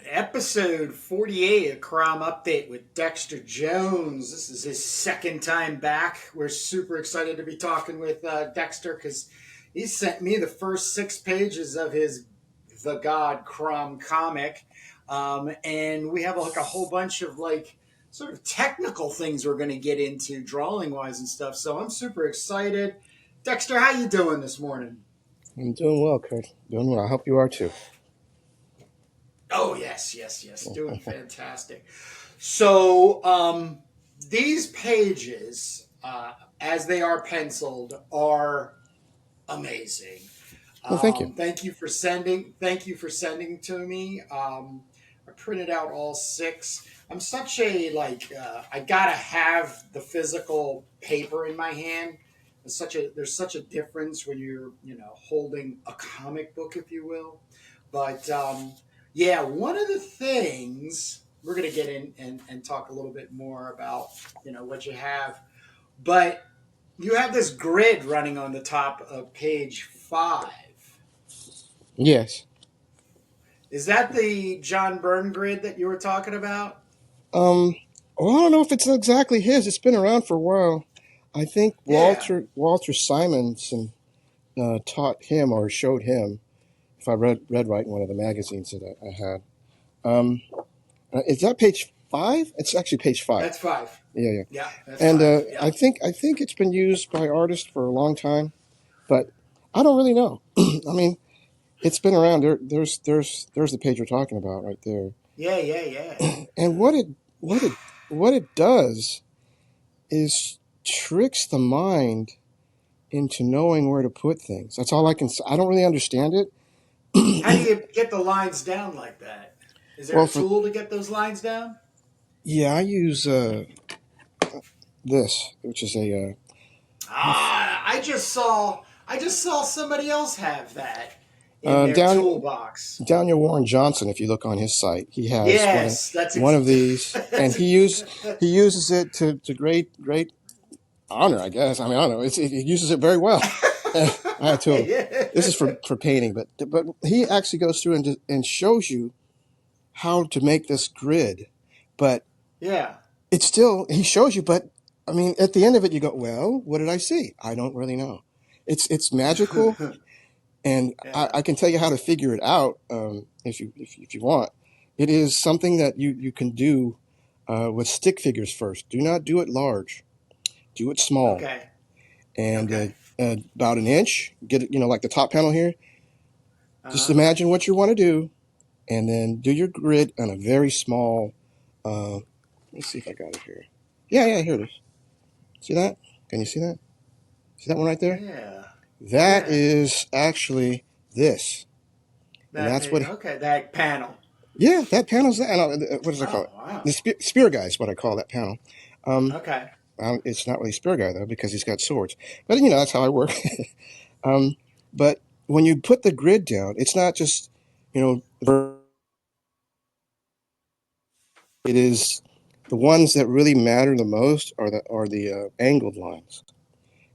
Episode 48 of CROM Update with Dexter Jones. This is his second time back. We're super excited to be talking with Dexter because he sent me the first 6 pages of his The God CROM comic. And we have like a whole bunch of like sort of technical things we're going to get into drawing wise and stuff. So I'm super excited. Dexter, how you doing this morning? I'm doing well, Kurt. Doing well. I hope you are too. Oh, yes. Doing fantastic. So these pages, as they are penciled, are amazing. Well, thank you. Thank you for sending to me. I printed out all 6. I'm such a I gotta have the physical paper in my hand. There's such a difference when you're holding a comic book, if you will. But yeah, one of the things we're going to get in and talk a little bit more about, what you have. But you have this grid running on the top of page 5. Yes. Is that the John Byrne grid that you were talking about? Well, I don't know if it's exactly his. It's been around for a while. I think Walter Simonson taught him or showed him, if I read right in one of the magazines that I had. Is that page 5? It's actually page 5. That's 5. Yeah. Yeah. That's and 5. Yeah. I think it's been used by artists for a long time, but I don't really know. I mean, it's been around. There's the page we're talking about right there. Yeah. And what it does is tricks the mind into knowing where to put things. That's all I can say. I don't really understand it. How do you get the lines down like that? Is there a tool to get those lines down? Yeah, I use this, which is a. I just saw somebody else have that in their toolbox. Daniel Warren Johnson, if you look on his site, he has one of these, and he uses it to great honor, I guess. I mean, I don't know. He uses it very well. I have to. This is for painting, but he actually goes through and shows you how to make this grid, but it's still, he shows you, but I mean, at the end of it, you go, well, what did I see? I don't really know. It's magical, and I can tell you how to figure it out if you want. It is something that you can do with stick figures first. Do not do it large. Do it small. Okay. And about an inch. Get it, like the top panel here. Just imagine what you want to do, and then do your grid on a very small. Let me see if I got it here. Yeah, here it is. See that? Can you see that? See that one right there? Yeah. That is actually this. That panel. Yeah, that panel's that. What does I call it? Wow. The spear guy is what I call that panel. Okay. It's not really spear guy though, because he's got swords. But that's how I work. But when you put the grid down, it's not just it is the ones that really matter the most are the angled lines,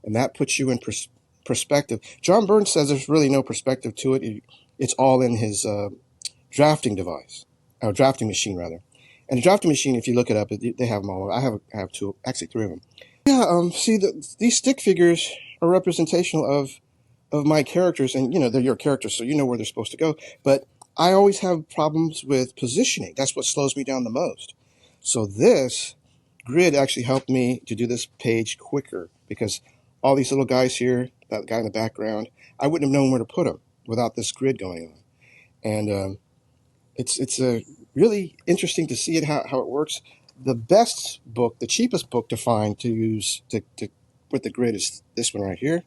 and that puts you in perspective. John Byrne says there's really no perspective to it. It's all in his drafting device, or drafting machine rather. And the drafting machine, if you look it up, they have them all. I have 2, actually 3 of them. Yeah. See, these stick figures are representational of my characters, and they're your characters, so you know where they're supposed to go. But I always have problems with positioning. That's what slows me down the most. So this grid actually helped me to do this page quicker, because all these little guys here, that guy in the background, I wouldn't have known where to put them without this grid going on. And it's a really interesting to see how it works. The best book, the cheapest book to find to use to put the grid is this one right here.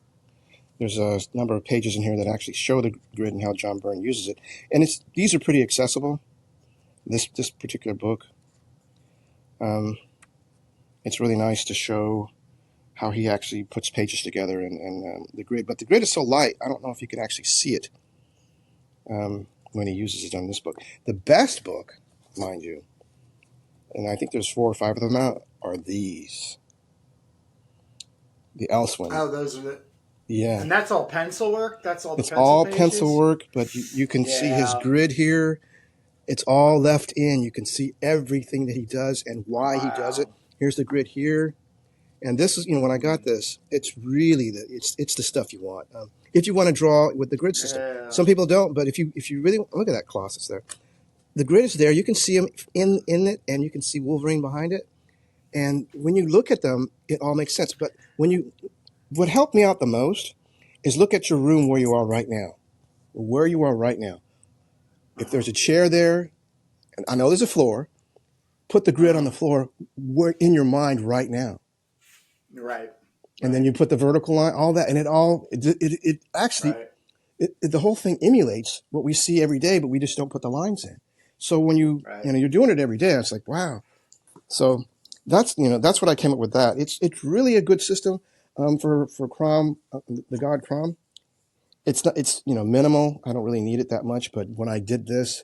There's a number of pages in here that actually show the grid and how John Byrne uses it. And these are pretty accessible, this particular book. It's really nice to show how he actually puts pages together and the grid. But the grid is so light, I don't know if you can actually see it when he uses it on this book. The best book, mind you, and I think there's 4 or 5 of them out, are these. The Elsewhere. Oh, those are the... Yeah. And that's all pencil work? That's all the it's pencil all pages? Pencil work, but you can see his grid here. It's all left in. You can see everything that he does and why he does it. Wow. Here's the grid here. And this is, when I got this, it's really it's the stuff you want. If you want to draw with the grid system, Yeah. some people don't, but if you really look at that Colossus there, the grid is there. You can see him in it, and you can see Wolverine behind it. And when you look at them, it all makes sense. But what helped me out the most is look at your room where you are right now. Where you are right now. If there's a chair there, and I know there's a floor, put the grid on the floor in your mind right now. Right. And then you put the vertical line, all that, and it actually, Right. the whole thing emulates what we see every day, but we just don't put the lines in. So when Right. you're doing it every day, it's like, wow. So that's what I came up with that. It's really a good system for CROM, the God CROM. It's minimal. I don't really need it that much, but when I did this,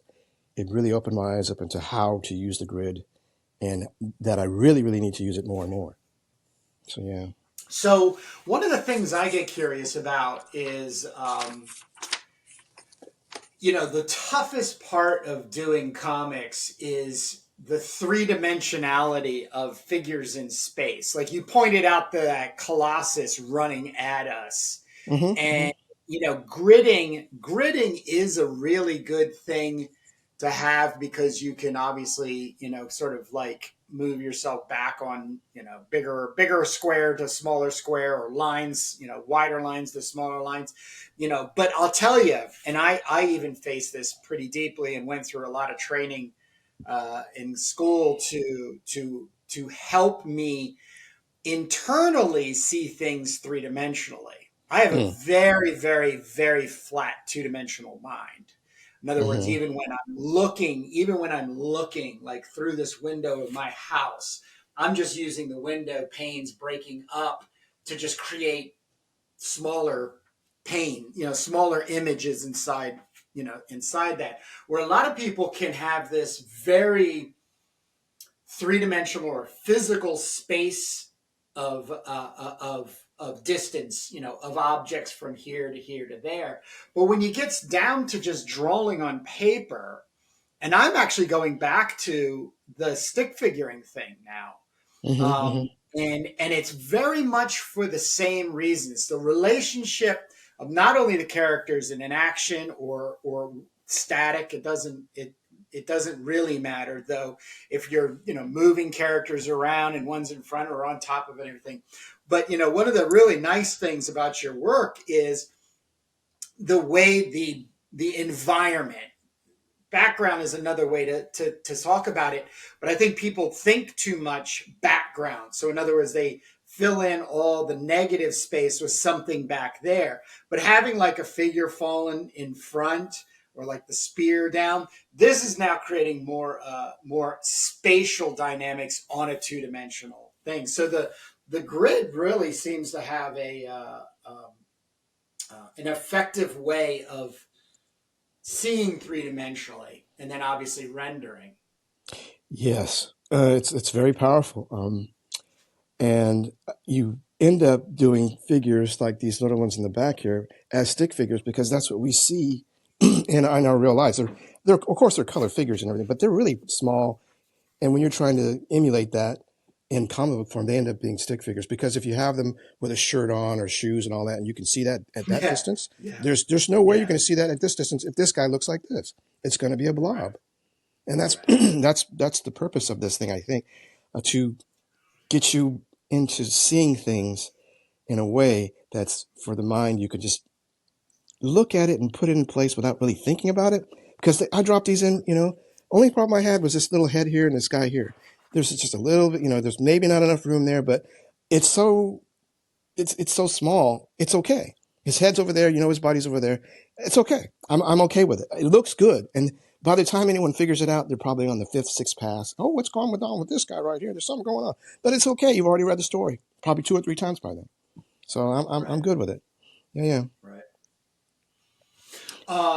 it really opened my eyes up into how to use the grid, and that I really, really need to use it more and more. So yeah. So one of the things I get curious about is, the toughest part of doing comics is the three-dimensionality of figures in space. Like you pointed out that Colossus running at us. Mm-hmm. And gridding is a really good thing to have, because you can obviously sort of like move yourself back on bigger square to smaller square, or lines, wider lines to smaller lines. But I'll tell you, and I even faced this pretty deeply and went through a lot of training in school to help me internally see things three-dimensionally. I have a Mm. very, very, very flat two-dimensional mind. In other words, Mm-hmm. even when I'm looking like through this window of my house, I'm just using the window panes breaking up to just create smaller smaller images inside that. Where a lot of people can have this very three-dimensional or physical space of distance, of objects from here to here to there. But when you get down to just drawing on paper, and I'm actually going back to the stick figuring thing now, Mm-hmm. Mm-hmm. and it's very much for the same reasons. The relationship of not only the characters in an action or static. It doesn't really matter, though, if you're moving characters around and one's in front or on top of it and everything. But one of the really nice things about your work is the way the environment. Background is another way to talk about it, but I think people think too much background. So in other words, they fill in all the negative space with something back there. But having like a figure fallen in front, or like the spear down, this is now creating more spatial dynamics on a two-dimensional thing. So the grid really seems to have an effective way of seeing three-dimensionally, and then obviously rendering. Yes, it's very powerful. And you end up doing figures like these little ones in the back here as stick figures, because that's what we see in our real lives. They're of course they're color figures and everything, but they're really small. And when you're trying to emulate that in comic book form, they end up being stick figures, because if you have them with a shirt on or shoes and all that, and you can see that at that Yeah, distance, yeah, there's no way you're yeah. going to see that at this distance. If this guy looks like this, it's going to be a Right, blob, and that's right, that's the purpose of this thing, I think, to get you into seeing things in a way that's for the mind. You could just look at it and put it in place without really thinking about it. Because I dropped these in, only problem I had was this little head here and this guy here. There's just a little bit, there's maybe not enough room there, but it's so it's so small. It's okay. His head's over there, his body's over there. It's okay. I'm okay with it. It looks good. And by the time anyone figures it out, they're probably on the fifth, sixth pass. Oh, what's going on with this guy right here? There's something going on. But it's okay. You've already read the story probably 2 or 3 times by then. So I'm right, good with it. Yeah, yeah. right.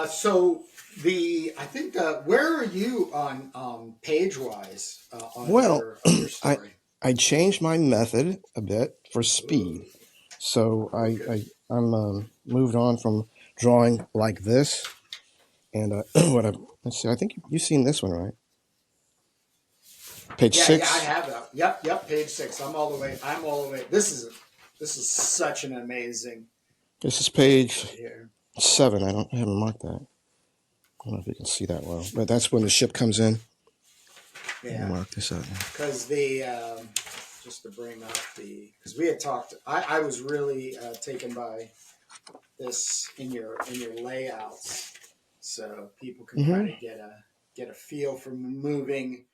So I think where are you on page wise Well, of your I story? I changed my method a bit for Ooh, speed. So okay. I'm moved on from drawing like this And let's see, I think you've seen this one, right? Page Yeah, I 6. have that. Yep. Page 6. I'm all the way. I'm all the way. This is such an amazing This is page page right here. 7. I haven't marked that. I don't know if you can see that well, but that's when the ship comes in. Let me Yeah, mark this out. because the just to bring up because we had talked. I was really taken by this in your layouts, so people can Mm-hmm. kind of get a feel for moving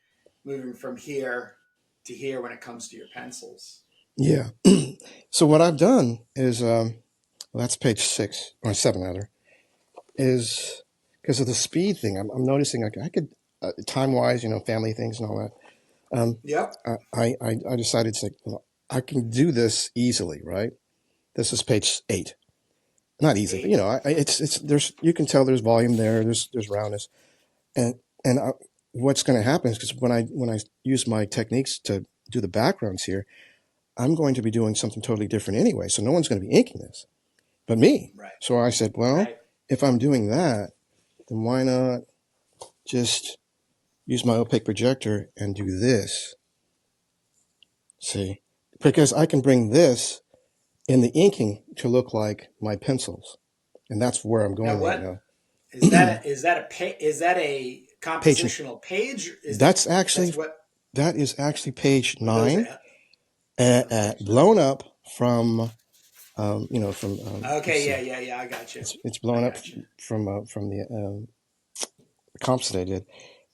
from here to here when it comes to your pencils. Yeah. So what I've done is, well, that's page 6 or 7 rather, is because of the speed thing. I'm noticing I could time wise, family things and all that. Um, Yep. I decided to say, well, I can do this easily, right? This is page 8. Not easily, but Eight. it's there's you can tell there's volume there. There's roundness, and and what's going to happen is because when I use my techniques to do the backgrounds here, I'm going to be doing something totally different anyway. So no one's going to be inking this but me. Right. So I said, well, Right. if I'm doing that, then why not just use my opaque projector and do this? See, because I can bring this in the inking to look like my pencils, and that's where I'm Now, going right what now. is that a Page compositional page? Is that's that's actually what that is actually page are those? 9, Page nine. blown up from from let's Okay. see, Yeah. I got you. it's I blown up got you. from the comps that I did,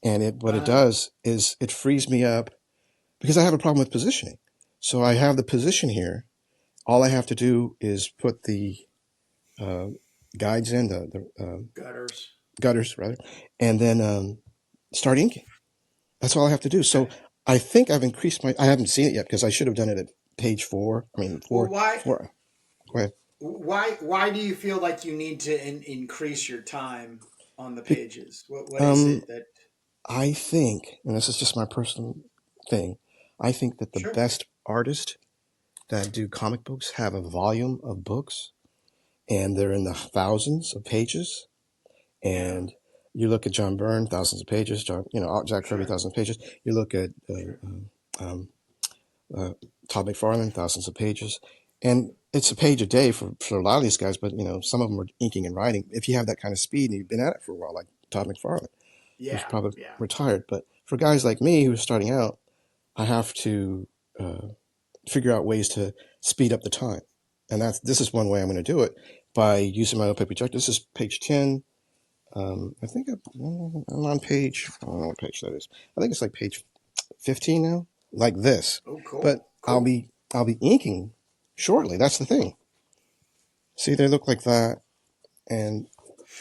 and it what it Uh, does is it frees me up because I have a problem with positioning. So I have the position here. All I have to do is put the uh, guides in the gutters. gutters rather, and then start inking. That's all I have to do. So Okay. I think I've increased my. I haven't seen it yet because I should have done it at page 4. I mean Well, 4. Go ahead. why do you feel like you need to increase your time on the Be- pages? What is Um, it that? I think, and this is just my personal thing. I think that the Sure. best artists that do comic books have a volume of books, and they're in the thousands of pages. Yeah. And you look at John Byrne, thousands of pages. Jack Kirby, Sure. thousands of pages. You look at Sure. um, uh, Todd McFarlane, thousands of pages, and it's a page a day for a lot of these guys. But some of them are inking and writing. If you have that kind of speed and you've been at it for a while, like Todd McFarlane, who's Yeah. probably Yeah. retired. But for guys like me who's starting out, I have to uh, figure out ways to speed up the time, and this is one way I'm going to do it by using my opaque projector. This is page 10. I think I'm on page. I don't know what page that is. I think it's like page 15 now, like this. Oh, But cool. I'll Cool. be I'll be inking shortly. That's the thing. See, they look like that, and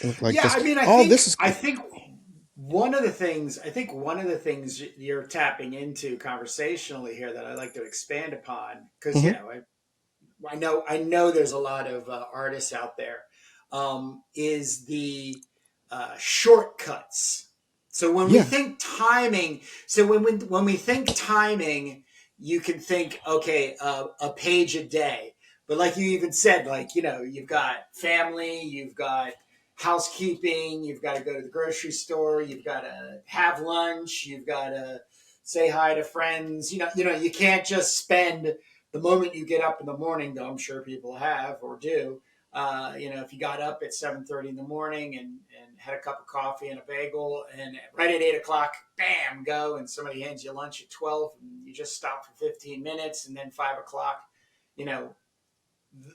they look like Yeah. this. I mean, All this is. I think one of the things you're tapping into conversationally here that I like to expand upon because Mhm. I know there's a lot of artists out there. Is the shortcuts. So when we Yeah. think timing, when we think timing, you can think okay, a page a day. But like you even said, like you've got family, you've got housekeeping, you've got to go to the grocery store, you've got to have lunch, you've got to say hi to friends. You can't just spend the moment you get up in the morning, though I'm sure people have or do. If you got up at 7:30 in the morning and had a cup of coffee and a bagel, and right at 8 o'clock, bam, go, and somebody hands you lunch at 12, and you just stop for 15 minutes, and then 5 o'clock, you know,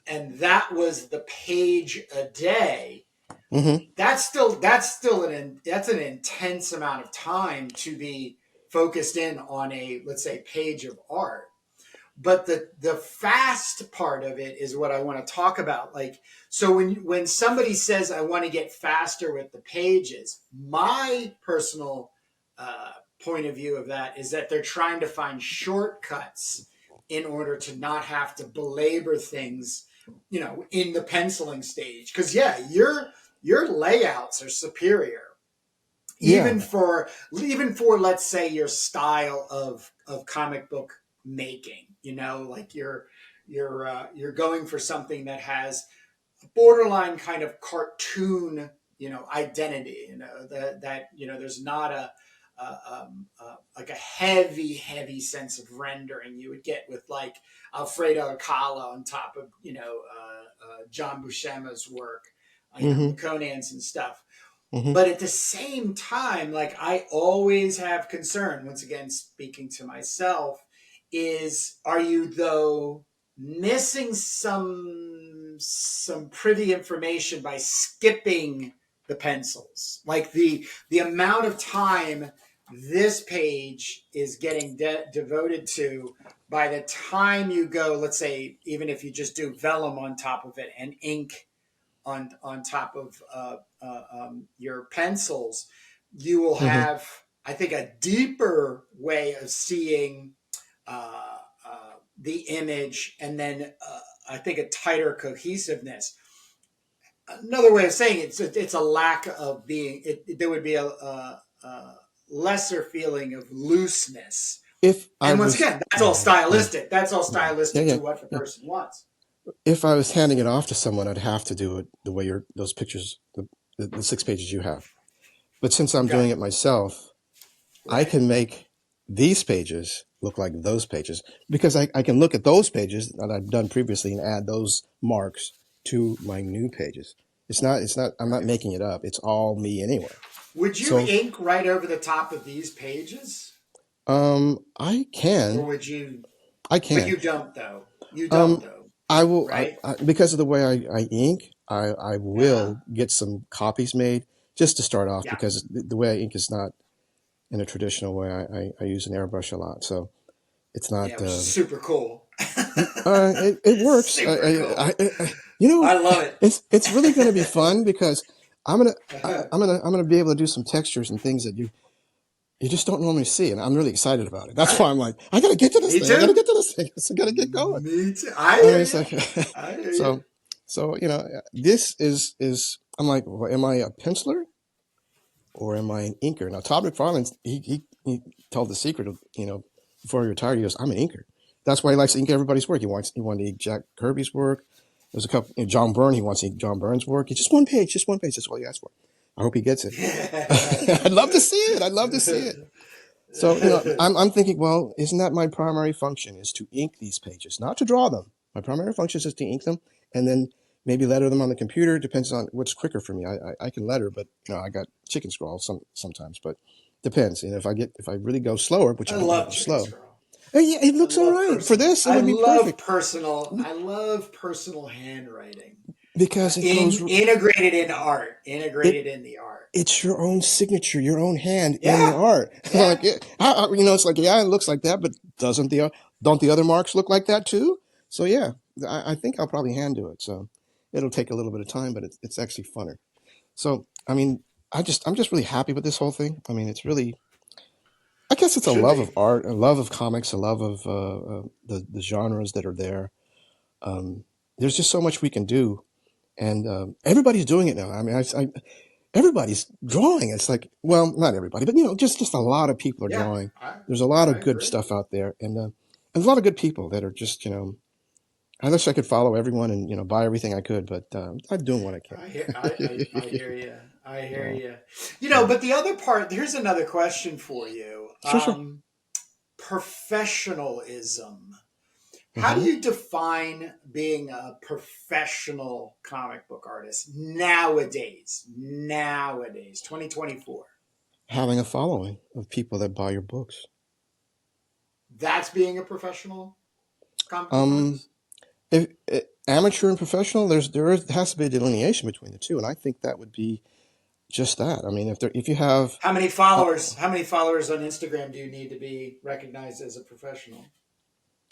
and that was the page a day. Mhm. That's an intense amount of time to be focused in on a, let's say, page of art. But the fast part of it is what I want to talk about. Like, so when somebody says I want to get faster with the pages, my personal point of view of that is that they're trying to find shortcuts in order to not have to belabor things, in the penciling stage. Because yeah, your layouts are superior, Yeah. even for let's say your style of comic book making. Like you're going for something that has a borderline kind of cartoon identity. That there's not like a heavy sense of rendering you would get with like Alfredo Alcala on top of John Buscema's work, Mm-hmm. Conan's and stuff. Mm-hmm. But at the same time, like I always have concern, once again, speaking to myself, is are you though missing some privy information by skipping the pencils? Like the amount of time this page is getting devoted to by the time you go, let's say, even if you just do vellum on top of it and ink on top of your pencils, you will Mm-hmm. have, I think, a deeper way of seeing the image, and then I think a tighter cohesiveness. Another way of saying it's a lack of being. There would be a lesser feeling of looseness. If I And once was, again, that's all yeah, yeah, stylistic. That's all yeah, yeah, stylistic yeah, to what the yeah. person wants. If I was handing it off to someone, I'd have to do it the way those pictures, the 6 pages you have. But since I'm Okay. doing it myself, I Right. can make these pages look like those pages because I can look at those pages that I've done previously and add those marks to my new pages. I'm not Right. making it up. It's all me anyway. Would you So, ink right over the top of these pages? I Or can, would you? I But can. you don't, though. You don't, Um, though. I will, Right? because of the way I ink, I Uh huh. will get some copies made just to start off Yeah. because the way I ink is not in a traditional way. I use an airbrush a lot. So it's Yeah, not, which is super cool. it works. Super cool. You know, I love it. it's really going to be fun because I'm gonna Uh-huh. I'm gonna be able to do some textures and things that you just don't normally see, and I'm really excited about it. All That's right. why I'm like, I gotta get to this Me thing. I gotta too. get to this thing. I gotta get going. Me too. I I mean, hear it's you. like, I hear you. so this is I'm like, well, am I a penciler or am I an inker? Now, Todd McFarlane, he told the secret of, before he retired, he goes, I'm an inker. That's why he likes to ink everybody's work. He wanted to ink Jack Kirby's work. There's a couple, John Byrne, he wants to ink John Byrne's work. It's just one page, just one page. That's all he asked for. I hope he gets it. I'd love to see it. I'd love to see it. So, I'm thinking, well, isn't that my primary function is to ink these pages, not to draw them. My primary function is to ink them and then maybe letter them on the computer. It depends on what's quicker for me. I can letter, but I got chicken scrawl sometimes, but depends. And if I really go slower, which I I don't want love to go chicken slow. scroll. Yeah, it looks all right. For this, it would be perfect I love personal handwriting. because it goes, Integrated in art. it, Integrated in the art. it's your own signature, your own hand in your Yeah. art. Yeah. Like, it's like, yeah, it looks like that, but don't the other marks look like that too? So yeah, I think I'll probably hand do it. So it'll take a little bit of time, but it's actually funner. So, I mean, I'm just really happy with this whole thing. I mean, it's really, I guess it's a Should love of be. art, a love of comics, a love of the genres that are there. Um, there's just so much we can do, and everybody's doing it now. I mean, everybody's drawing. It's like, well, not everybody, but just a lot of people are Yeah. drawing. I There's a lot I of good agree. stuff out there, and there's a lot of good people that are just, I wish I could follow everyone and buy everything I could, but I'm doing what I can. I hear you. I hear Yeah, you. yeah. But the other part, here's another question for you. Sure, sure. Professionalism. How do Hmm. you define being a professional comic book artist nowadays? Nowadays, 2024. Having a following of people that buy your books. That's being a professional comic book Um, artist? if amateur and professional, has to be a delineation between the two, and I think that would be just that. I mean, if you have, How many uh, followers? How many followers on Instagram do you need to be recognized as a professional?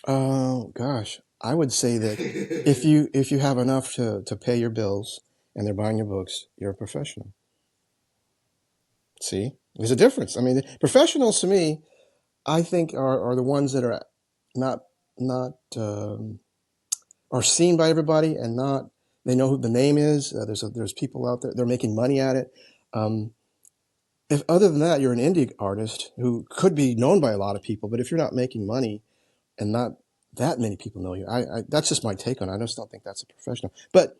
oh gosh, I would say that if you have enough to pay your bills and they're buying your books, you're a professional. See, there's a difference. I mean, professionals to me, I think are the ones that are not not are seen by everybody and not they know who the name is. There's people out there they're making money at it. Um, if other than that, you're an indie artist who could be known by a lot of people, but if you're not making money and not that many people know you, that's just my take on it. I just don't think that's a professional. But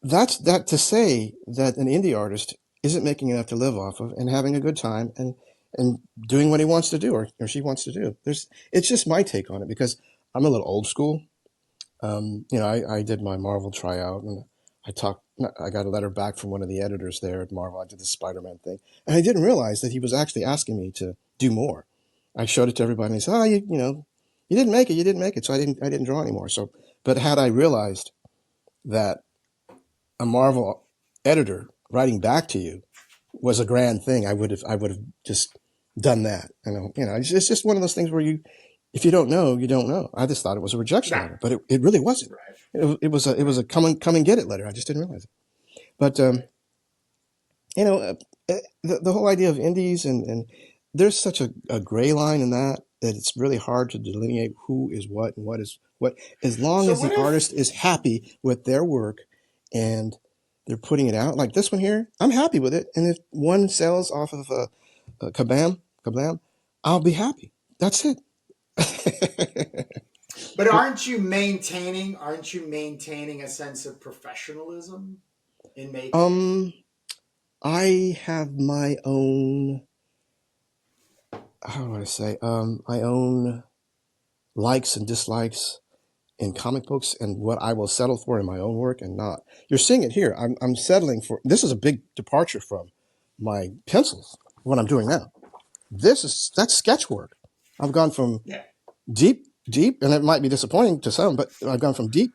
that's that to say that an indie artist isn't making enough to live off of and having a good time and doing what he wants to do or she wants to do. It's just my take on it because I'm a little old school. I did my Marvel tryout and I got a letter back from one of the editors there at Marvel. I did the Spider-Man thing, and I didn't realize that he was actually asking me to do more. I showed it to everybody, and he said, "Oh, you didn't make it. You didn't make it." So I didn't draw anymore. So, but had I realized that a Marvel editor writing back to you was a grand thing, I would have just done that. It's just one of those things where if you don't know, you don't know. I just thought it was a rejection Right. letter, but it really wasn't. Right. It was a come and get it letter. I just didn't realize it. But the whole idea of indies and there's such a gray line in that it's really hard to delineate who is what and what is what. As long So as what the if artist is happy with their work and they're putting it out, like this one here, I'm happy with it. And if one sells off of a kablam, I'll be happy. That's it. But aren't you maintaining a sense of professionalism in making? um, I have my own. How do I say? My own likes and dislikes in comic books, and what I will settle for in my own work, and not. You're seeing it here. I'm settling for. This is a big departure from my pencils. What I'm doing now. That's sketch work. I've gone from Yeah. deep, and it might be disappointing to some, but I've gone from deep.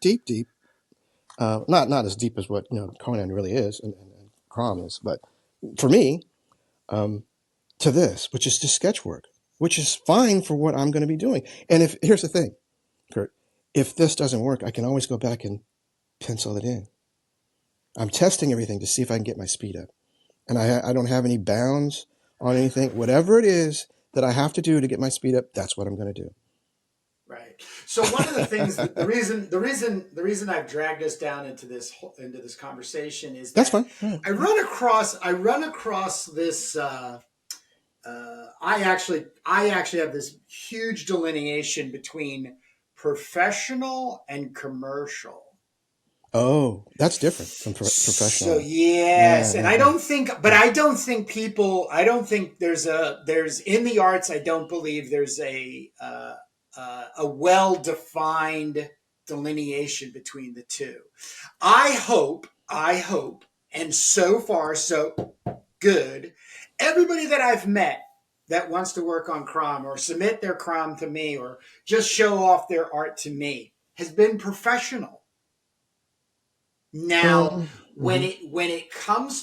Not as deep as what Conan really is and CROM is, but for me, um, to this, which is just sketch work, which is fine for what I'm going to be doing. And if here's the thing, Kurt, if this doesn't work, I can always go back and pencil it in. I'm testing everything to see if I can get my speed up, and I don't have any bounds on anything. Whatever it is that I have to do to get my speed up, that's what I'm going to do. Right. So one of the things, the reason I've dragged us down into this conversation is That's that fine. Yeah. I run across this. I actually have this huge delineation between professional and commercial. Oh, that's different from So professional. yes, Yeah, and yeah, I yeah. don't think, but I don't think people. I don't think there's in the arts. I don't believe there's a well defined delineation between the two. I hope, and so far so good. Everybody that I've met that wants to work on CROM or submit their CROM to me or just show off their art to me has been professional. Now, when Mhm. it comes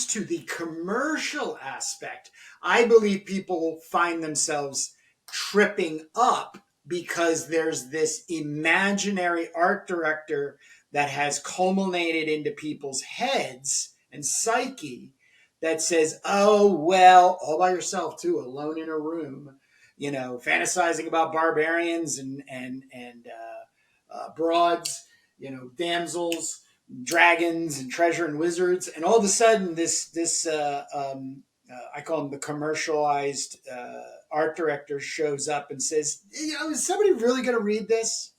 to the commercial aspect, I believe people find themselves tripping up because there's this imaginary art director that has culminated into people's heads and psyche that says, "Oh well, all by yourself too, alone in a room, fantasizing about barbarians and broads, damsels, dragons, and treasure and wizards, and all of a sudden, I call him the commercialized art director shows up and says, is somebody really going to read this?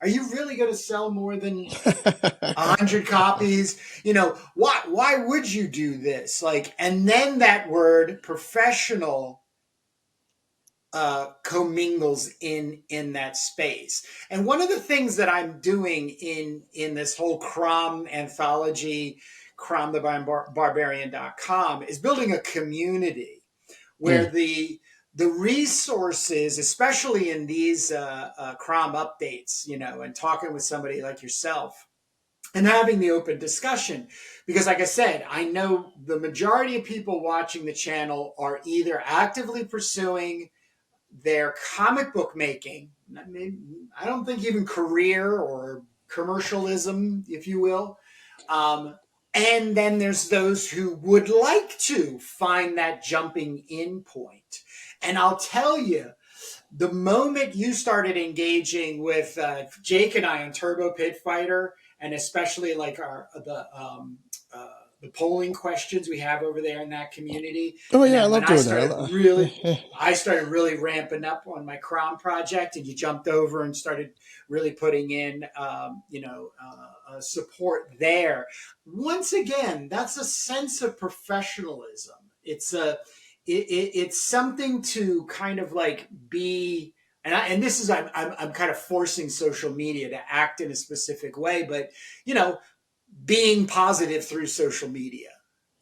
Are you really going to sell more than 100 copies? Why would you do this? Like, and then that word professional commingles in that space. And one of the things that I'm doing in this whole CROM anthology, CROMthebarbarian.com, is building a community where Mm. the resources, especially in these CROM updates, and talking with somebody like yourself and having the open discussion. Because, like I said, I know the majority of people watching the channel are either actively pursuing their comic book making. I don't think even career or commercialism, if you will. Um, and then there's those who would like to find that jumping in point. And I'll tell you, the moment you started engaging with Jake and I in Turbo Pit Fighter, and especially like the polling questions we have over there in that community. Oh And yeah, I then when love I doing started that. I started really ramping up on my CROM project, and you jumped over and started really putting in, support there. Once again, that's a sense of professionalism. It's something to kind of like be, and this is, I'm kind of forcing social media to act in a specific way, but you know, being positive through social media,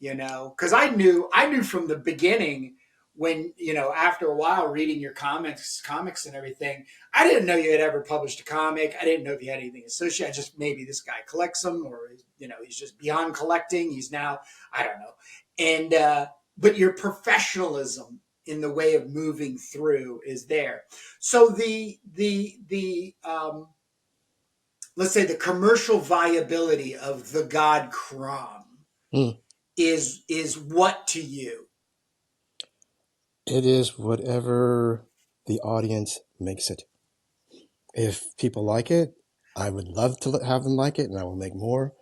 because I knew from the beginning, when, after a while reading your comics and everything, I didn't know you had ever published a comic. I didn't know if you had anything associated. I just, maybe this guy collects them, or he's just beyond collecting. He's now, I don't know. And but your professionalism in the way of moving through is there. So the let's say the commercial viability of the god CROM Mm. is what to you? It is whatever the audience makes it. If people like it, I would love to have them like it, and I will make more.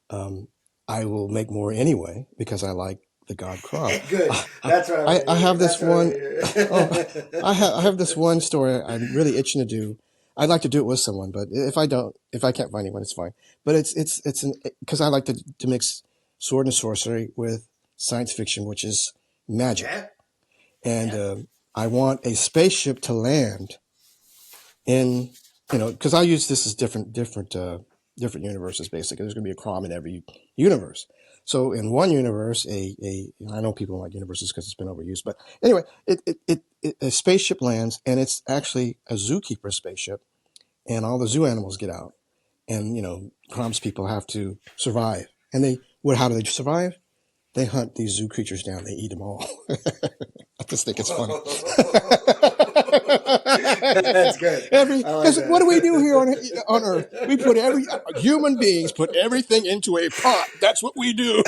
Um, I will make more anyway because I like the god CROM. Good. That's what I want to I hear. have this That's what I want one. Oh, to hear. I have this one story I'm really itching to do. I'd like to do it with someone, but if I can't find anyone, it's fine. But it's because I like to mix sword and sorcery with science fiction, which is magic, Yeah. and Yeah. I want a spaceship to land in, because I use this as different universes. Basically, there's going to be a CROM in every universe. So in one universe, I know people don't like universes because it's been overused, but anyway, a spaceship lands, and it's actually a zookeeper spaceship, and all the zoo animals get out, and CROM's people have to survive. And how do they survive? They hunt these zoo creatures down. They eat them all. I just think it's funny. That's good. I like Because what do we do here that. on Earth? We put human beings put everything into a pot. That's what we do.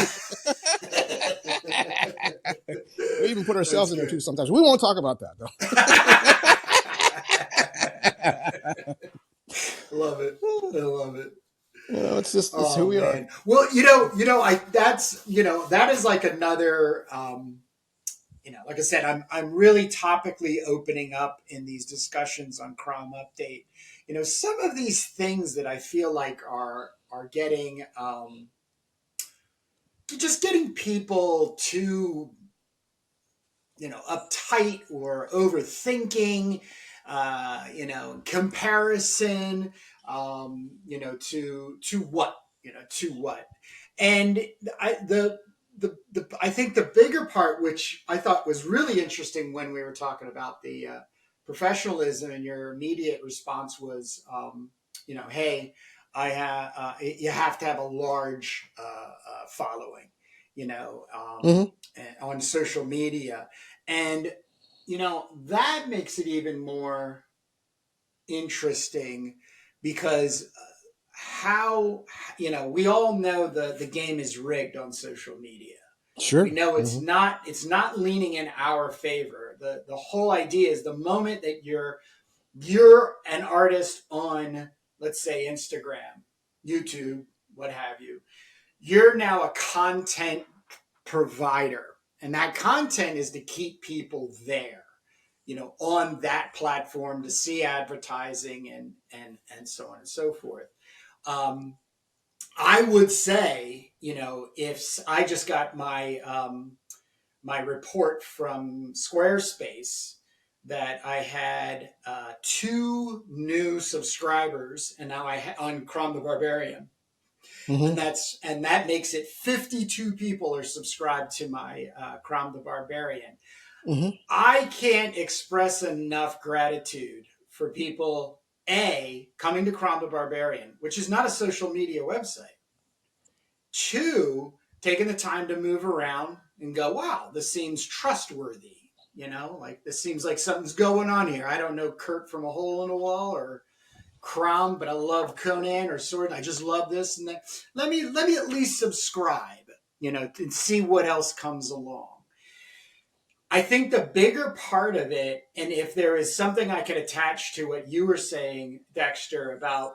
We even put ourselves That's in there too good. sometimes. We won't talk about that Love it. I love it. though. It's who Oh we are. man. Well, that is like another, like I said, I'm really topically opening up in these discussions on CROM Update. Some of these things that I feel like are getting, just getting people too, uptight or overthinking, comparison, to what, to what. And I think the bigger part, which I thought was really interesting when we were talking about the professionalism, and your immediate response was, hey, you have to have a large following, Mm-hmm. on social media. And, that makes it even more interesting, because how, we all know the game is rigged on social media. We Sure. know Mm-hmm. it's not leaning in our favor. The whole idea is, the moment that you're an artist on, let's say, Instagram, YouTube, what have you, you're now a content provider, and that content is to keep people there, on that platform, to see advertising, and so on and so forth. um, I would say, if I just got my report from Squarespace, that I had two new subscribers, and now on CROM the Barbarian, Mm-hmm. and that makes it 52 people are subscribed to my CROM the Barbarian. Mm-hmm. I can't express enough gratitude for people, coming to CROM the Barbarian, which is not a social media website. Two, taking the time to move around and go, wow, this seems trustworthy. Like, this seems like something's going on here. I don't know Kurt from a hole in a wall, or CROM, but I love Conan or Sword. I just love this and that. Let me at least subscribe, and see what else comes along. I think the bigger part of it, and if there is something I can attach to what you were saying, Dexter, about,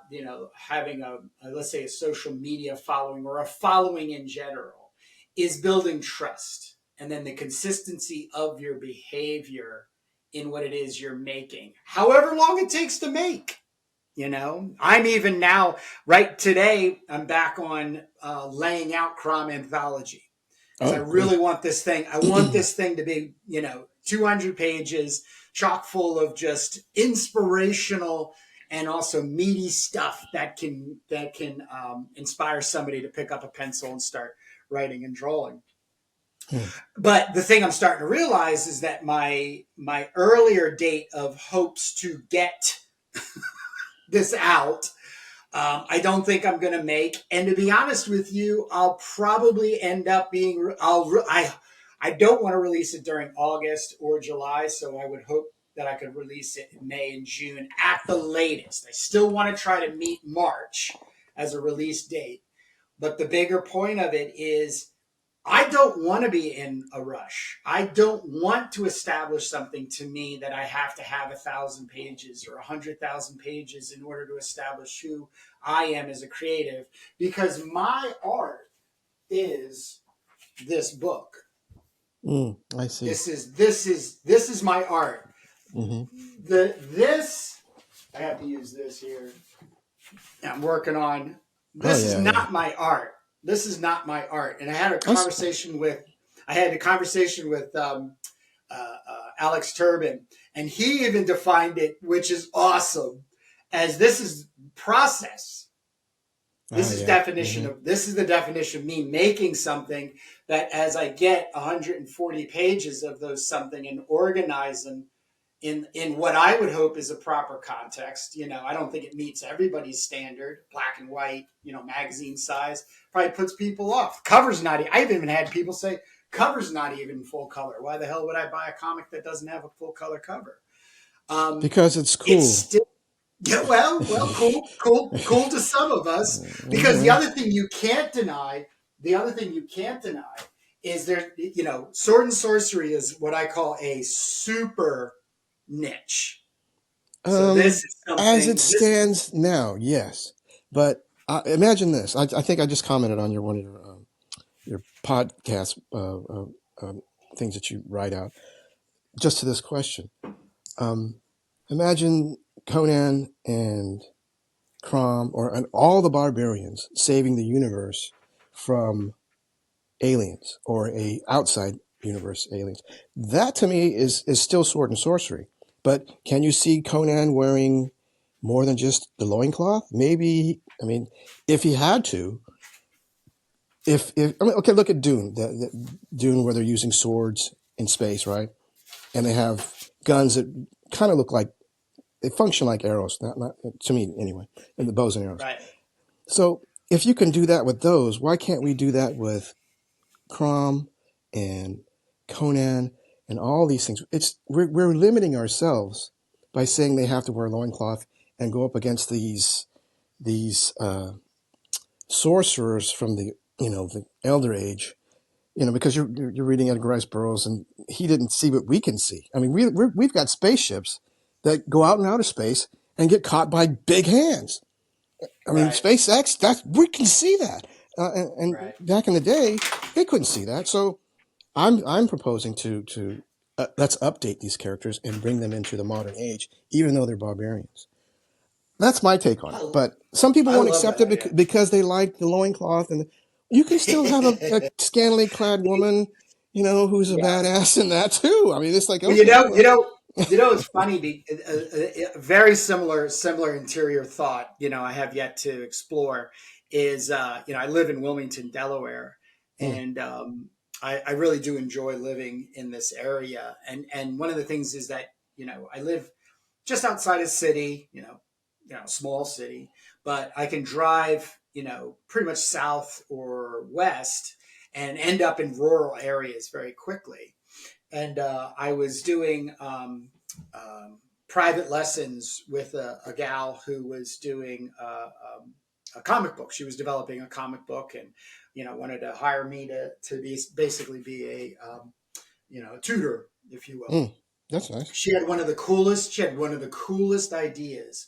having let's say, a social media following, or a following in general, is building trust, and then the consistency of your behavior in what it is you're making, however long it takes to make. I'm even now, right today, I'm back on laying out CROM anthology, because I Oh, good. really want this thing. I want this thing to be, 200 pages, chock full of just inspirational and also meaty stuff that can inspire somebody to pick up a pencil and start writing and drawing. Hmm. But the thing I'm starting to realize is that my earlier date of hopes to get this out, I don't think I'm going to make. And to be honest with you, I'll probably end up being. I don't want to release it during August or July, so I would hope that I could release it in May and June at the latest. I still want to try to meet March as a release date, but the bigger point of it is I don't want to be in a rush. I don't want to establish something to me that I have to have 1,000 pages or 100,000 pages in order to establish who I am as a creative, because my art is this book. I see. This is my art. Mm-hmm. This I have to use this here. I'm working on. Oh, This is yeah, yeah. not my art. This is not my art. And That's, I had a conversation with Alex Turbin, and he even defined it, which is awesome, as this is process. yeah. Mm-hmm. This is the definition of me making something that, as I get 140 pages of those something and organize them in what I would hope is a proper context. I don't think it meets everybody's standard. Black and white, magazine size probably puts people off. Cover's not. I've even had people say cover's not even full color. Why the hell would I buy a comic that doesn't have a full color cover? Because it's It's cool. still. Yeah, well, cool to some of us. Because Mm-hmm. the other thing you can't deny is there. Sword and sorcery is what I call a super niche. So this is As it something. stands now, yes. But imagine this. I think I just commented on one of your podcast things that you write out. Just to this question, um, imagine Conan and CROM and all the barbarians saving the universe from aliens or a outside universe aliens. That to me is still sword and sorcery. But can you see Conan wearing more than just the loincloth? Maybe. I mean, if he had to. If I mean, okay, look at Dune. Dune, where they're using swords in space, right? And they have guns that kind of look like they function like arrows. Not to me anyway. And the bows and arrows. Right. So if you can do that with those, why can't we do that with CROM and Conan and all these things? We're limiting ourselves by saying they have to wear a loincloth and go up against these sorcerers from the Elder Age. Because you're reading Edgar Rice Burroughs, and he didn't see what we can see. I mean, we've got spaceships that go out in outer space and get caught by big hands. I mean, Right. SpaceX, we can see that. And Right. back in the day, they couldn't see that. So I'm proposing to let's update these characters and bring them into the modern age, even though they're barbarians. That's my take on it. I, But some people I won't love accept that it idea. because they like the loincloth, and you can still have a scantily clad woman, who's a Yeah. badass in that too. I mean, it's like Well, okay, well, it's funny. A very similar interior thought. I have yet to explore is I live in Wilmington, Delaware, hmm, and I really do enjoy living in this area. And one of the things is that I live just outside a city, small city, but I can drive, pretty much south or west and end up in rural areas very quickly. And I was doing private lessons with a gal who was doing a comic book. She was developing a comic book, and wanted to hire me to basically be a tutor, if you will. that's nice. She had one of the coolest ideas,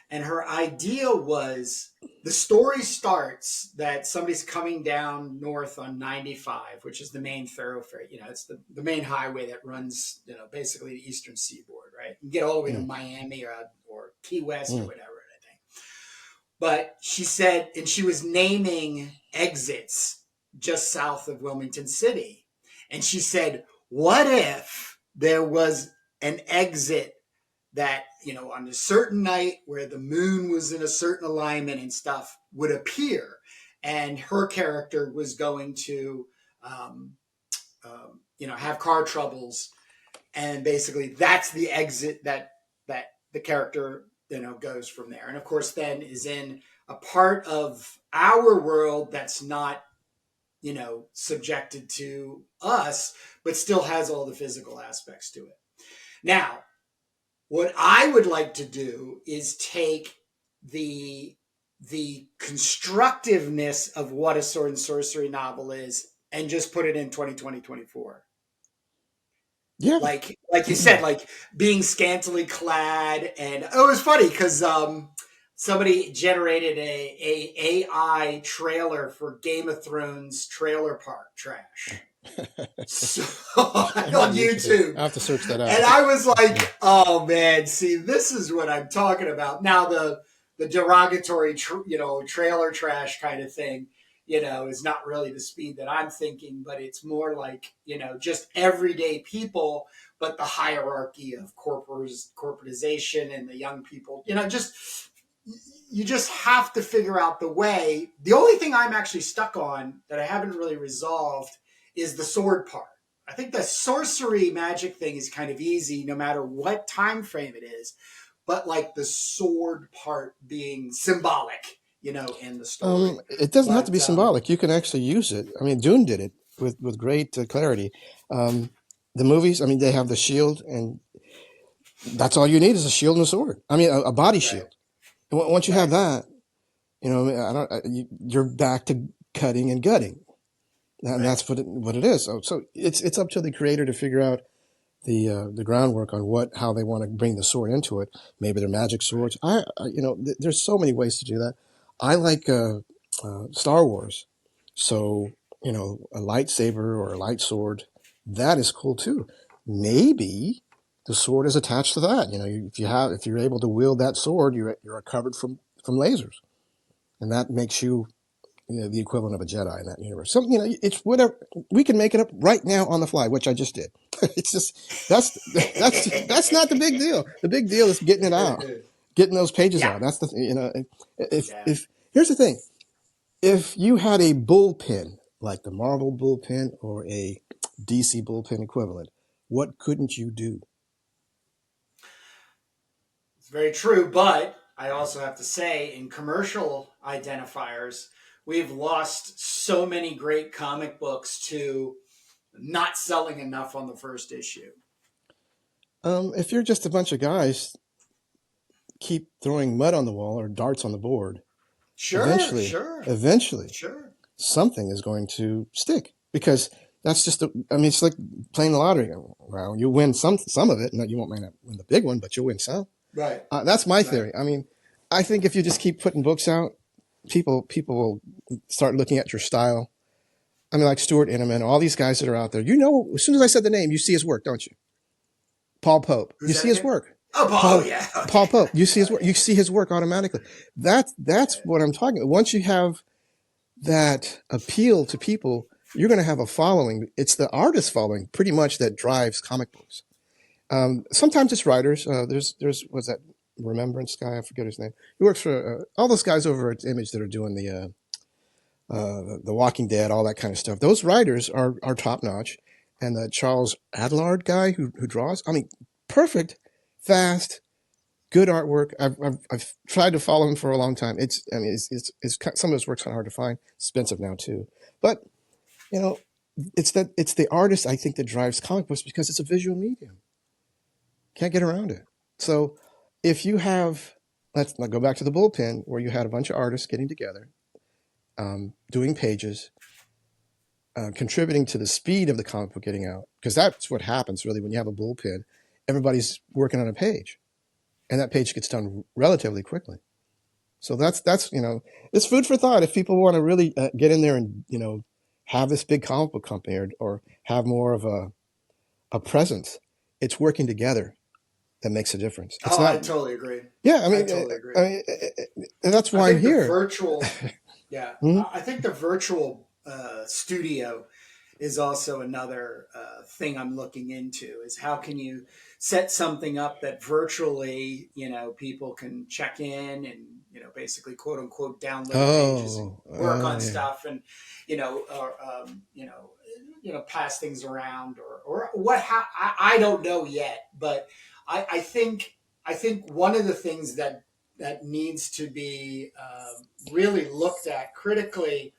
And her idea was, the story starts that somebody's coming down north on 95, which is the main thoroughfare. It's the main highway that runs, basically the eastern seaboard, right? You get all the way to Mm, Miami or Key West or mm. whatever, I think. But she said, and she was naming exits just south of Wilmington City. And she said, what if there was an exit that, on a certain night where the moon was in a certain alignment and stuff would appear, and her character was going to, have car troubles, and basically that's the exit that the character goes from there, and of course then is in a part of our world that's not subjected to us, but still has all the physical aspects to it. Now, what I would like to do is take the constructiveness of what a sword and sorcery novel is and just put it in 2020-24. Yeah. Like you said, like being scantily clad, and it was funny because somebody generated a AI trailer for Game of Thrones trailer park trash. So, on YouTube. I have to search that out. And I was like, oh man, see, this is what I'm talking about. Now the derogatory trailer trash kind of thing, is not really the speed that I'm thinking, but it's more like, just everyday people, but the hierarchy of corporatization and the young people, you just have to figure out the way. The only thing I'm actually stuck on that I haven't really resolved is the sword part. I think the sorcery magic thing is kind of easy no matter what time frame it is, but like the sword part being symbolic, in the story. It doesn't have to But be symbolic. You can actually use it. I mean, Dune did it with great clarity. The movies, I mean, they have the shield, and that's all you need is a shield and a sword. I mean, a body right, shield. And once you have right, that, you're back to cutting and gutting, and right, that's what it is. So it's up to the creator to figure out the groundwork on how they want to bring the sword into it. Maybe they're magic right, swords. There's so many ways to do that. I like Star Wars, so a lightsaber or a light sword, that is cool too. Maybe the sword is attached to that. If you're able to wield that sword, you're covered from lasers, and that makes you, the equivalent of a Jedi in that universe. So it's whatever. We can make it up right now on the fly, which I just did. It's just that's not the big deal. The big deal is getting it out, getting those pages yeah, out. That's the. yeah. If here's the thing, if you had a bullpen like the Marvel bullpen or a DC bullpen equivalent, what couldn't you do? It's very true, but I also have to say, in commercial identifiers, we've lost so many great comic books to not selling enough on the first issue. If you're just a bunch of guys keep throwing mud on the wall or darts on the board, Sure, eventually, sure, eventually, sure. something is going to stick, because that's just it's like playing the lottery. Well, you win some of it, and you won't win the big one, but you'll win some. Right, That's my right. theory. I mean, I think if you just keep putting books out, people will start looking at your style. I mean, like Stuart Inneman, all these guys that are out there. As soon as I said the name, you see his work, don't you? Paul Pope, you Who's that see his again? work. Oh, Paul. Oh, Paul yeah. Paul Okay. Pope, you see his Oh, work. yeah. You see his work automatically. That's what I'm talking about. Once you have that appeal to people, you're going to have a following. It's the artist following pretty much that drives comic books. Sometimes it's writers. There's what's that Remembrance guy? I forget his name. He works for all those guys over at Image that are doing the Walking Dead, all that kind of stuff. Those writers are top notch. And the Charles Adlard guy who draws, I mean, perfect, fast, good artwork. I've tried to follow him for a long time. It's some of his work's kind of hard to find. Expensive now too, but you know, it's the artist, I think, that drives comic books because it's a visual medium. Can't get around it. So if you have, let's go back to the bullpen where you had a bunch of artists getting together, doing pages, contributing to the speed of the comic book getting out, because that's what happens really when you have a bullpen. Everybody's working on a page. and that page gets done relatively quickly. So that's it's food for thought if people want to really get in there and have this big comic book company or have more of a presence. It's working together that makes a difference. It's Oh, I not. totally agree. Yeah, I I mean, totally agree. that's I why I'm think the here. virtual, yeah, Mhm. I think the virtual studio is also another thing I'm looking into. Is how can you set something up that virtually, people can check in and basically quote unquote download pages and work on Yeah. stuff and or pass things around or what? How I don't know yet, but I think one of the things that needs to be really looked at critically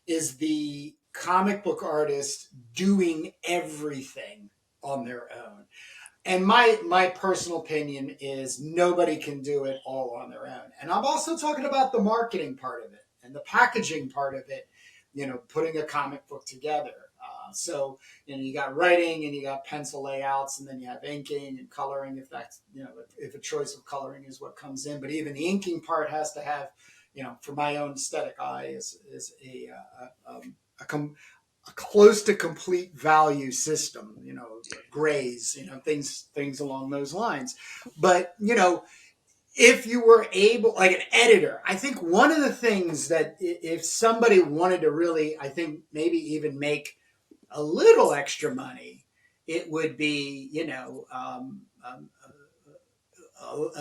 is the comic book artist doing everything on their own. And my personal opinion is nobody can do it all on their own. And I'm also talking about the marketing part of it and the packaging part of it, putting a comic book together. So you got writing and you got pencil layouts and then you have inking and coloring if that's if a choice of coloring is what comes in. But even the inking part has to have for my own aesthetic eye is a close to complete value system, grays, things along those lines. But, if you were able, like an editor, I think one of the things that if somebody wanted to really, I think maybe even make a little extra money, it would be,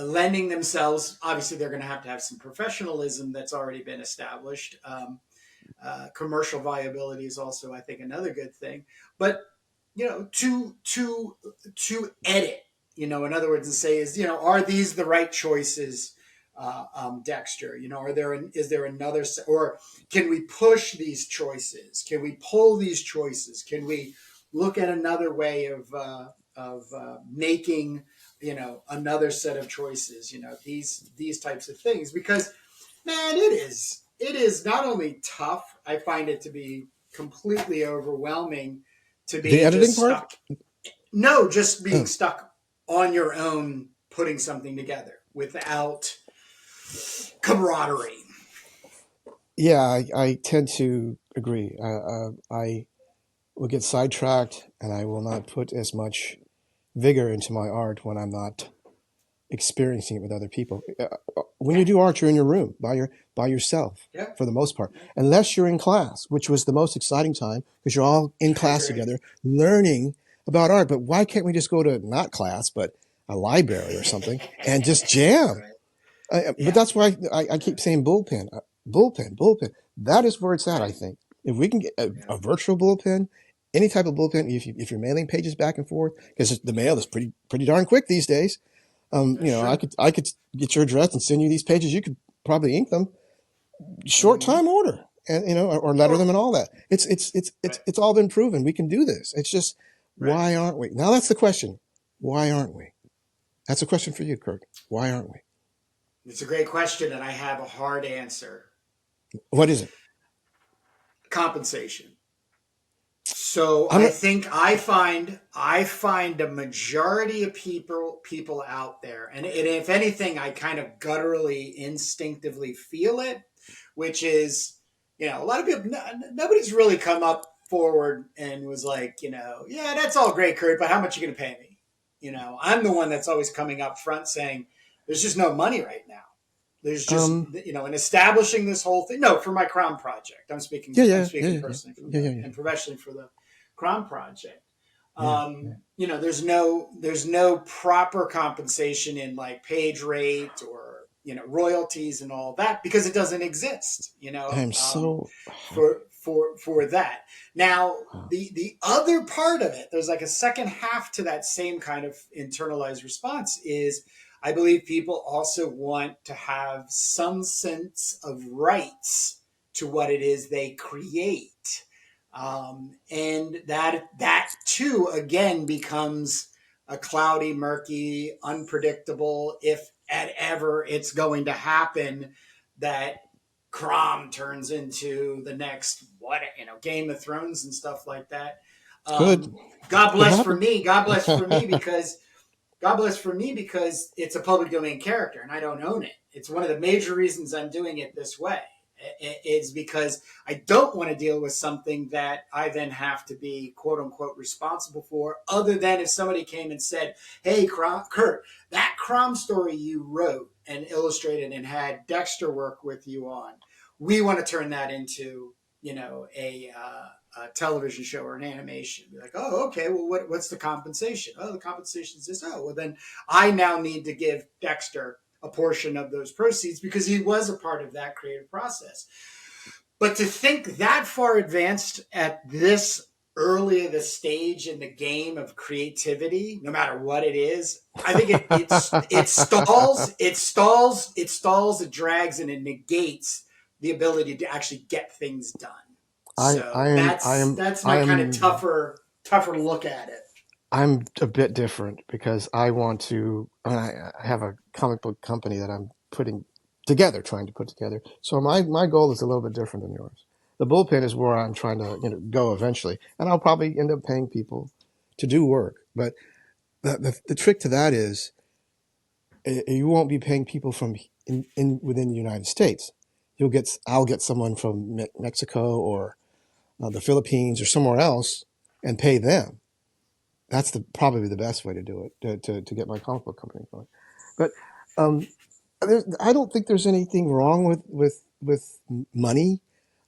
lending themselves. Obviously, they're going to have some professionalism that's already been established. Commercial viability is also, I think, another good thing. But to edit, in other words, and say are these the right choices, Dexter? Is there another, or can we push these choices? Can we pull these choices? Can we look at another way of making another set of choices? These types of things because man, it is not only tough. I find it to be completely overwhelming to The be editing just part. stuck. No, just being Oh, stuck on your own, putting something together without camaraderie. yeah, I tend to agree. I will get sidetracked, and I will not put as much vigor into my art when I'm not experiencing it with other people. When you Yeah, do art, you're in your room by yourself yeah, for the most part, yeah. unless you're in class, which was the most exciting time because you're all in I class agree. together learning about art. But why can't we just go to not class, but a library or something and just jam? Right. But Yeah. that's why I keep saying bullpen, bullpen. That is where it's at. I Right. think if we can get Yeah. a virtual bullpen, any type of bullpen, if you're mailing pages back and forth, because the mail is pretty darn quick these days. That's true. I could get your address and send you these pages. You could probably ink them short Mm-hmm. time order, and or letter them Or and all that. right. It's all been proven. We can do this. It's just Right. why aren't we? Now that's the question. Why aren't we? That's a question for you, Kirk. Why aren't we? It's a great question, and I have a hard answer. What is it? Compensation. So I'm I not. think I find a majority of people out there, and if anything, I kind of gutturally, instinctively feel it, which is a lot of people. Nobody's really come up forward and was like, yeah, that's all great, Kurt, but how much are you going to pay me? I'm the one that's always coming up front saying, there's just no money right now. There's just Um. in establishing this whole thing. No, for my CROM project, I'm speaking. Yeah. I'm Yeah. Yeah. speaking Yeah. personally for Yeah. Yeah. and professionally for the CROM project. Yeah. Yeah. There's no proper compensation in like page rate or royalties and all that because it doesn't exist. I am so. For that. Now, Wow. the other part of it, there's like a second half to that same kind of internalized response is I believe people also want to have some sense of rights to what it is they create. And that too again becomes a cloudy, murky, unpredictable, if at ever it's going to happen, that CROM turns into the next Game of Thrones and stuff like that. Could Um, God could bless for happen. me. God bless for me because God bless for me because it's a public domain character and I don't own it. It's one of the major reasons I'm doing it this way. It's because I don't want to deal with something that I then have to be quote unquote responsible for, other than if somebody came and said, "Hey, Kurt, that CROM story you wrote and illustrated and had Dexter work with you on, we want to turn that into, a television show or an animation." Be like, "Oh, okay. Well, what's the compensation? Oh, the compensation is this. Oh, well, then I now need to give Dexter a portion of those proceeds because he was a part of that creative process." But to think that far advanced at this early of the stage in the game of creativity, no matter what it is, I think it drags, and it negates the ability to actually get things done. I So I am I that's am that's I my kind of am tougher look at it. I'm a bit different because I want to. I have a comic book company that I'm putting together, trying to put together. So my goal is a little bit different than yours. The bullpen is where I'm trying to go eventually, and I'll probably end up paying people to do work. But the trick to that is you won't be paying people from within the United States. I'll get someone from Mexico or the Philippines or somewhere else and pay them. That's probably the best way to do it to get my comic book company going. But um, I don't think there's anything wrong with money.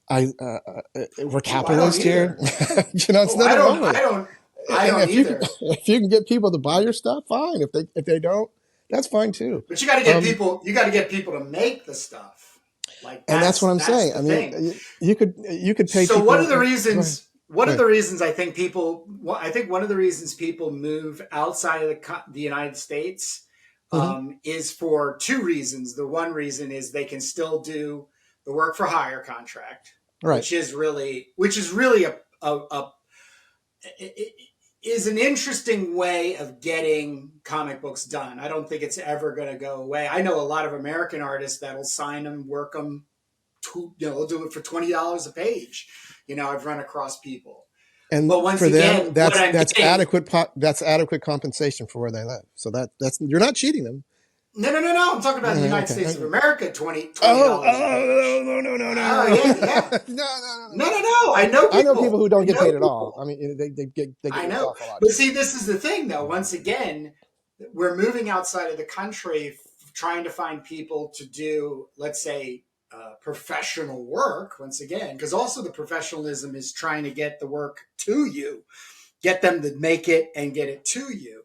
We're Oh, I don't capitalists here. either. It's Oh, nothing wrong with I it. And don't either. if you can get people to buy your stuff, fine. If they don't, that's fine too. But you got to get Um, people. You got to get people to make the stuff. Like and that's what I'm that's saying. the I mean, thing. you could pay So one of people. the Go ahead. reasons, one Go of ahead. the reasons I think people, I think one of the reasons people move outside of the United States Hmm. is for two reasons. The one reason is they can still do the work for hire contract, Right. which is really a is an interesting way of getting comic books done. I don't think it's ever going to go away. I know a lot of American artists that'll sign them, work them, they'll do it for $20 a page. I've run across people. But And once for them, again, what I'm getting, that's adequate compensation for where they live. So that's you're not cheating them. no. I'm talking about the United Okay. States of America, twenty Oh, dollars a oh, page. no, no, no, no, Oh no, yeah, yeah. no, no, no, no. No. I know I know people people. who don't I get know paid at all. people. I mean, they get I ripped know. off a lot But too. see, this is the thing, though. Once again, we're moving outside of the country, trying to find people to do, let's say, professional work. Once again, because also the professionalism is trying to get the work to you, get them to make it and get it to you.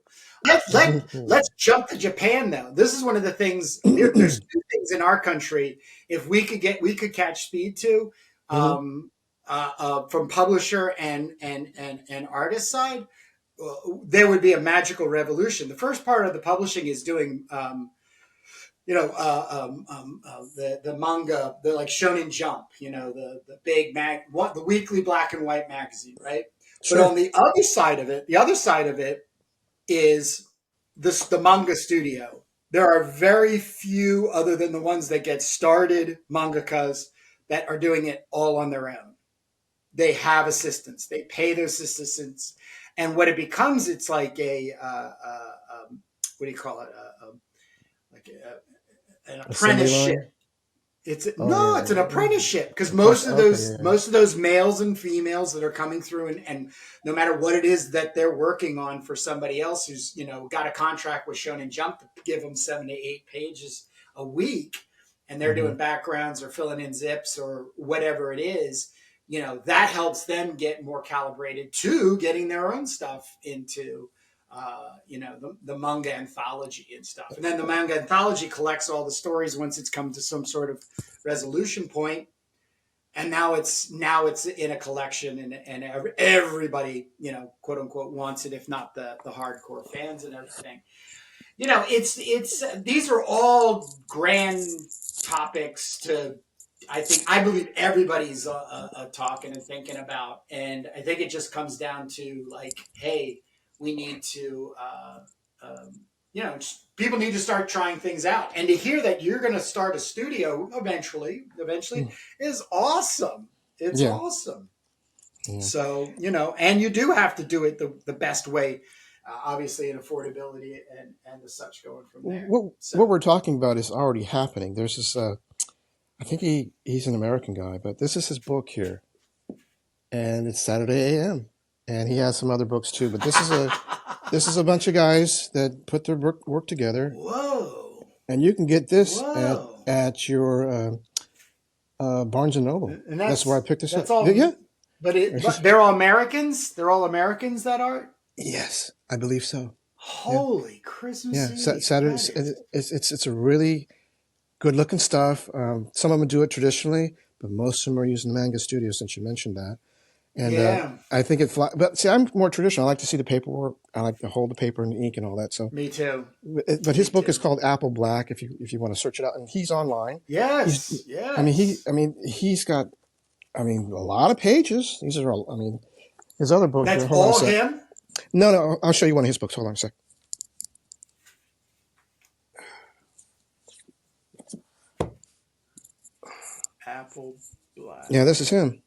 Let's jump to Japan though. This is one of the things. There's two things in our country. If we could catch speed to, Hmm. um, from publisher and artist side, there would be a magical revolution. The first part of the publishing is doing, the manga, the like Shonen Jump, the big the weekly black and white magazine, right? But Sure. on the other side of it is the manga studio. There are very few, other than the ones that get started, mangakas that are doing it all on their own. They have assistants. They pay those assistants, and what it becomes, it's like what do you call it? Like an Assembly line. apprenticeship. It's Oh no, yeah, it's an apprenticeship because okay, yeah. most of those males and females that are coming through, and no matter what it is that they're working on for somebody else who's got a contract with Shonen Jump to give them 7 to 8 pages a week, and they're Hmm. doing backgrounds or filling in zips or whatever it is, that helps them get more calibrated to getting their own stuff into the manga anthology and stuff. And then the manga anthology collects all the stories once it's come to some sort of resolution point, and now it's in a collection, and everybody quote unquote wants it, if not the hardcore fans and everything. It's these are all grand topics to. I believe everybody's talking and thinking about, and I think it just comes down to like, hey, we need to, people need to start trying things out, and to hear that you're going to start a studio eventually is awesome. It's Yeah, awesome. yeah. So and you do have to do it the best way obviously an affordability and the such going from there. What So we're talking about is already happening. There's this. I think he's an American guy, but this is his book here, and it's Saturday AM, and he has some other books too. But this is a bunch of guys that put their work together. Whoa. And you can get this Whoa. at your Barnes and Noble. And that's where I picked this that's up. all. Yeah, But they're all Americans. They're all Americans that are. yes, I believe so. Holy Christmas Yeah, Eve! Saturday. It's a really good looking stuff. Some of them do it traditionally, but most of them are using the Manga Studio. Since you mentioned that, and Yeah. I think it. But see, I'm more traditional. I like to see the paperwork. I like to hold the paper and the ink and all that. So Me too. But his book is called Apple Black. If you want to search it out, and he's online. Yes. Yes. He's got. I mean, a lot of pages. These are all. I mean, his other book. That's here, hold on a all sec. him. No, I'll show you one of his books. Hold on a sec. Apple Black. Yeah, this is him.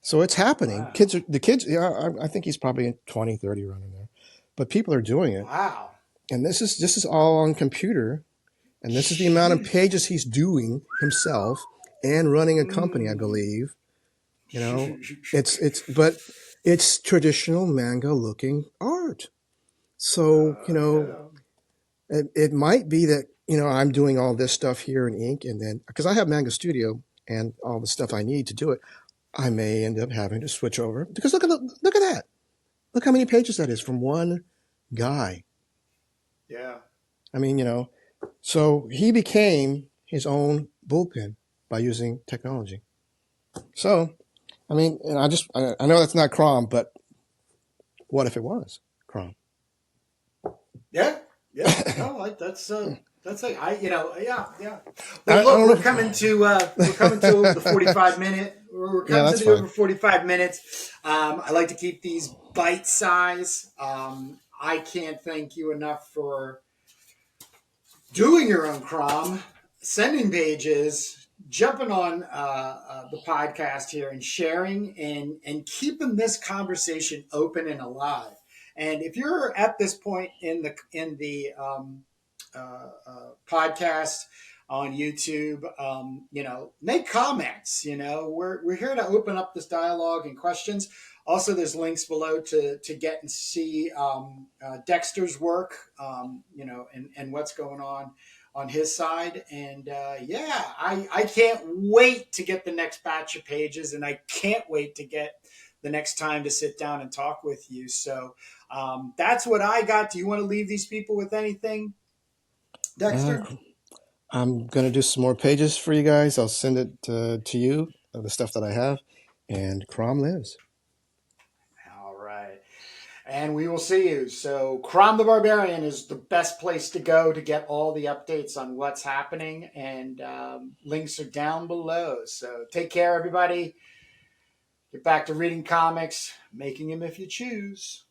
So it's happening. Wow. The kids. Yeah, I think he's probably 20, 30 running there, but people are doing it. Wow. And this is all on computer, and this is the amount of pages he's doing himself and running a company, I believe. You know, but it's traditional manga looking art. So, it might be that, I'm doing all this stuff here in ink, and then because I have Manga Studio and all the stuff I need to do it, I may end up having to switch over because look at that. Look how many pages that is from one guy. Yeah. I mean, so he became his own bullpen by using technology. So, I mean, and I know that's not CROM, but what if it was CROM? Yeah. No, that's yeah. Well, look, we're coming to the 45 minute. We're coming to the over 45 minutes. I like to keep these bite size. I can't thank you enough for doing your own CROM, sending pages, jumping on the podcast here, and sharing and keeping this conversation open and alive. And if you're at this point in the podcast on YouTube, make comments. We're here to open up this dialogue and questions. Also, there's links below to get and see Dexter's work, and what's going on his side. And I can't wait to get the next batch of pages, and I can't wait to get the next time to sit down and talk with you. So that's what I got. Do you want to leave these people with anything, Dexter? I'm going to do some more pages for you guys. I'll send it to you, the stuff that I have, and CROM lives. All right. And we will see you. So CROM the Barbarian is the best place to go to get all the updates on what's happening, and links are down below. So take care, everybody. Get back to reading comics, making them if you choose.